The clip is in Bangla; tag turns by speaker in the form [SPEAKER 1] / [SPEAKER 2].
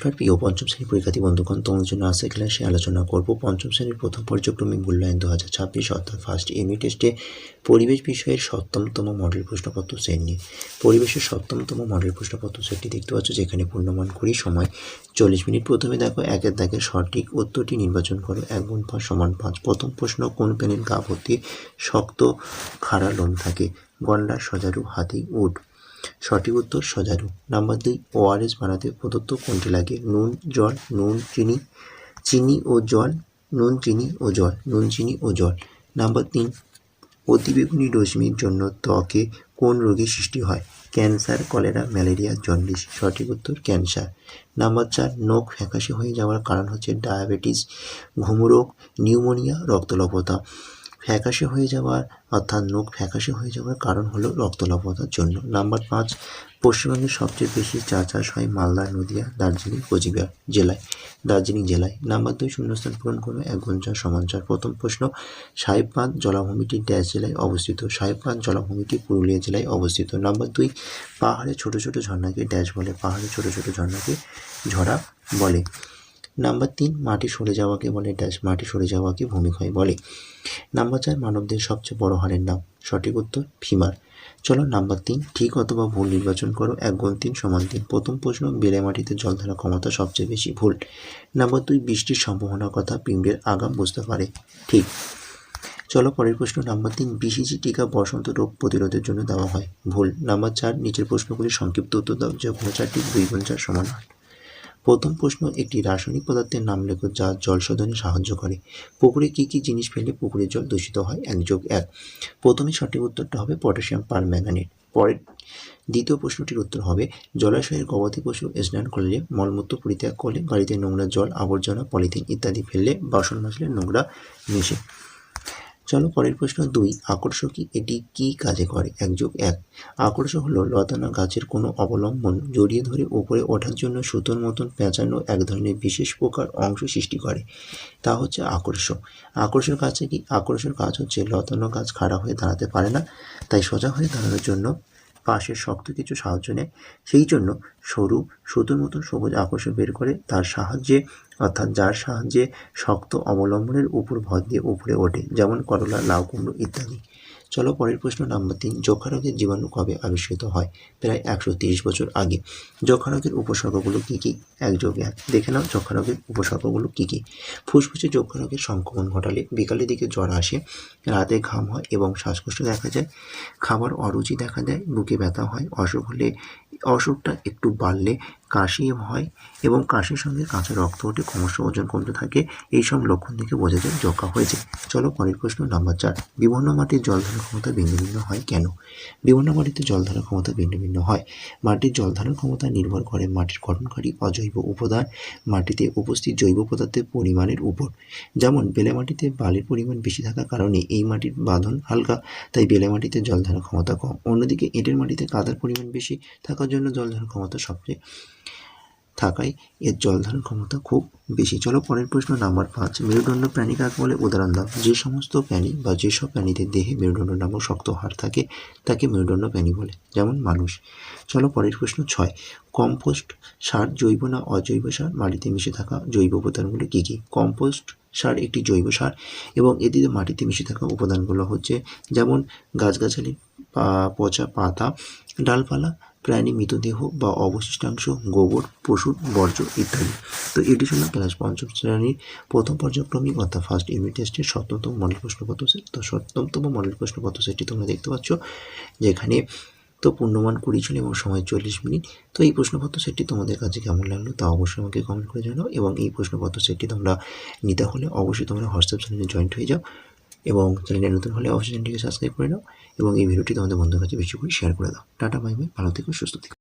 [SPEAKER 1] নমস্কার প্রিয় পঞ্চম শ্রেণীর পরীক্ষার্থী বন্ধুগণ, তোমাদের জন্য আজকের ক্লাসে আলোচনা করব পঞ্চম শ্রেণীর প্রথম পর্যায়ক্রমিক মূল্যায়ন 2026 অর্থাৎ ফার্স্ট ইউনিট টেস্টে পরিবেশ বিষয়ের 7তম মডেল প্রশ্নপত্র সেট নিয়ে। পরিবেশের 7তম মডেল প্রশ্নপত্র সেটটি দেখতে পাচ্ছ, যেখানে পূর্ণমান করি, সময় 40 মিনিট। প্রথমে দেখো, একের দাগের সঠিক উত্তরটি নির্বাচন করো। 1 গুণ 5 সমান 5। প্রথম প্রশ্ন, কোন প্রাণীর গা ভর্তি শক্ত খাড়া লোম থাকে? গন্ডার, সজারু, হাতি, উট। সঠিক উত্তর সজারু। নাম্বার 2, ওআরএস বানাতে প্রদত্ত কোনটি লাগে? নুন, জল, নুন, চিনি, চিনি ও জল, নুন, চিনি ও জল, নুন, চিনি ও জল। নাম্বার 3, অতিবেগুনি রশ্মির জন্য ত্বকে কোন রোগের সৃষ্টি হয়? Cancer, cholera, malaria, jaundice. সঠিক উত্তর ক্যান্সার। নাম্বার 4, নখ ফ্যাকাশে হয়ে যাওয়ার কারণ হচ্ছে ডায়াবেটিস, ঘুমরোগ, নিউমোনিয়া, রক্তস্বল্পতা। ফ্যাকাশে হয়ে যাওয়ার অর্থাৎ নখ ফ্যাকাশে হয়ে যাওয়ার কারণ হলো রক্তস্বল্পতার জন্য। নাম্বার 5, পশ্চিমবঙ্গের সবচেয়ে বেশি চা চাষ হয় মালদা, নদিয়া, দার্জিলিং, কোচবিহার জেলায়, দার্জিলিং জেলায়। নাম্বার 2, শূন্যস্থান পূরণ করো। 1 গুণ 4 সমান 4। প্রথম প্রশ্ন, সাহেব বাঁধ জলাভূমিটি ড্যাশ জেলায় অবস্থিত? সাহেব বাঁধ জলাভূমিটি পুরুলিয়া জেলায় অবস্থিত। নাম্বার 2, পাহাড়ে ছোট ছোট ঝর্ণাকে ড্যাশ বলে? পাহাড়ে ছোট ছোট ঝর্ণাকে ঝরা বলে। নাম্বার 3, মাটি সরে যাওয়াকে বলে ড্যাশ? মাটি সরে যাওয়াকে ভূমিক্ষয় বলে। নাম্বার 4, মানবদের সবচেয়ে বড় হাড়ের নাম? সঠিক উত্তর ফিমার। চলো নাম্বার 3, ঠিক অথবা ভুল নির্বাচন করো। 1 গুণ 3 সমান 3। প্রথম প্রশ্ন, বেলে মাটিতে জল ধরার ক্ষমতা সবচেয়ে বেশি। ভুল। নাম্বার 2, বৃষ্টির সম্ভাবনার কথা পিঁপড়ের আগাম বুঝতে পারে। ঠিক। চলো পরের প্রশ্ন, নাম্বার 3, বিসিজি টিকা বসন্ত রোগ প্রতিরোধের জন্য দেওয়া হয়। ভুল। নাম্বার 4, নিচের প্রশ্নগুলির সংক্ষিপ্ত উত্তর দাও, যে কোনো 4টি। 2 গুণ 4 সমান 8। প্রথম প্রশ্ন, একটি রাসায়নিক পদার্থের নাম লেখো যা জল শোধনে সাহায্য করে। পুকুরে কী কী জিনিস ফেললে পুকুরের জল দূষিত হয়? 1+1। প্রথমে সঠিক উত্তরটা হবে পটাশিয়াম পারম্যাঙ্গানেট। পরের দ্বিতীয় প্রশ্নটির উত্তর হবে, জলাশয়ের গবাদি পশু স্নান করলে, মলমূত্র পরিত্যাগ করলে, বাড়িতে নোংরা জল, আবর্জনা, পলিথিন ইত্যাদি ফেললে, বাসন মাজলে নোংরা মিশে। চলো পরের প্রশ্ন 2, আকর্ষ কি এটি কী কাজে করে? 1+1। আকর্ষ হলো লতানো গাছের কোনো অবলম্বন জড়িয়ে ধরে উপরে ওঠার জন্য সুতোর মতন পেঁচানো এক ধরনের বিশেষ প্রকার অংশ সৃষ্টি করে, তা হচ্ছে আকর্ষ। আকর্ষের কাছে কি? আকর্ষের কাজ হচ্ছে লতানো গাছ খাড়া হয়ে দাঁড়াতে পারে না, তাই সোজা হয়ে দাঁড়ানোর জন্য পাশের শক্ত কিছু সাহায্য নেয়। সেই জন্য সরু সুতোর মতো সবুজ আকর্ষণ বের করে তার সাহায্যে, অর্থাৎ যার সাহায্যে শক্ত অবলম্বনের উপর ভর দিয়ে উপরে ওঠে, যেমন করলা, লাউ, কুমড়ো ইত্যাদি। চলো পরের প্রশ্ন নাম্বার 3, যক্ষা রোগের জীবাণু কবে আবিষ্কৃত হয়? প্রায় 130 বছর আগে। যক্ষা রোগের উপসর্গগুলো কী কী? 1+1। দেখে নাও যক্ষা রোগের উপসর্গগুলো কী কী। ফুসফুসে যক্ষা রোগের সংক্রমণ ঘটালে বিকালের দিকে জ্বর আসে, রাতে ঘাম হয় এবং শ্বাসকষ্ট দেখা যায়, খাবার অরুচি দেখা দেয়, বুকে ব্যথা হয়, অসুখ হলে, অসুখটা একটু বাড়লে কাশি হয় এবং কাশির সঙ্গে কাঁচা রক্ত ওঠে, ক্রমশ ওজন কমতে থাকে। এইসব লক্ষণ থেকে বোঝা যায় যক্ষা হয়েছে। চলো পরের প্রশ্ন নাম্বার 4, বিভিন্ন মাটির জল ধারণ ক্ষমতা ভিন্ন ভিন্ন হয় কেন? বিভিন্ন মাটিতে জল ধারণ ক্ষমতা ভিন্ন ভিন্ন হয়। মাটির জল ধারণ ক্ষমতা নির্ভর করে মাটির গঠনকারী অজৈব উপাদান, মাটিতে উপস্থিত জৈব পদার্থের পরিমাণের উপর। যেমন বেলে মাটিতে বালির পরিমাণ বেশি থাকার কারণে এই মাটির বাঁধন হালকা, তাই বেলে মাটিতে জল ধারণ ক্ষমতা কম। অন্যদিকে এঁটেল মাটিতে কাদার পরিমাণ বেশি থাকার জন্য জল ধারণ ক্ষমতা সবচেয়ে থাকায় এর জল ধারণ ক্ষমতা খুব বেশি। চলো পরের প্রশ্ন নাম্বার 5, মেরুদণ্ড প্রাণী কাকে বলে? উদাহরণ দাও। যে সমস্ত প্রাণী বা যেসব প্রাণীদের দেহে মেরুদণ্ড নামক শক্ত হাড় থাকে তাকে মেরুদণ্ড প্রাণী বলে, যেমন মানুষ। চলো পরের প্রশ্ন 6, কম্পোস্ট সার জৈব না অজৈব সার? মাটিতে মিশে থাকা জৈব উপাদানগুলো কী কী? কম্পোস্ট সার একটি জৈব সার এবং এটিতে মাটিতে মিশে থাকা উপাদানগুলো হচ্ছে যেমন গাছগাছালি, পচা পাতা, ডালপালা, প্রাণী মৃতদেহ বা অবশিষ্টাংশ, গোবর, পশুর বর্জ্য ইত্যাদি। তো এটি ছিল ক্লাস পঞ্চম শ্রেণীর প্রথম পর্যায়ক্রমিক অর্থাৎ ফার্স্ট ইউনিট টেস্টের 7তম মডেল প্রশ্নপত্র সেট। তো 7তম মডেল প্রশ্নপত্র সেটটি তোমরা দেখতে পাচ্ছ, যেখানে তো পূর্ণমান 20 ছিল এবং সময় 40 মিনিট। তো এই প্রশ্নপত্র সেটটি তোমাদের কাছে কেমন লাগলো তা অবশ্যই আমাকে কমেন্ট করে জানাও, এবং এই প্রশ্নপত্র সেটটি তোমরা নিতে হলে অবশ্যই তোমরা হোয়াটসঅ্যাপ চ্যানেলে জয়েন্ট হয়ে যাও, এবং চ্যানেলে নতুন হলে অবশ্যই চ্যানেলটিকে সাবস্ক্রাইব করে নাও, এবং এই ভিডিওটি তোমাদের বন্ধুদের কাছে বেশি করে শেয়ার করে দাও। টাটা, বাই বাই, ভালো থেকো, সুস্থ থেকো।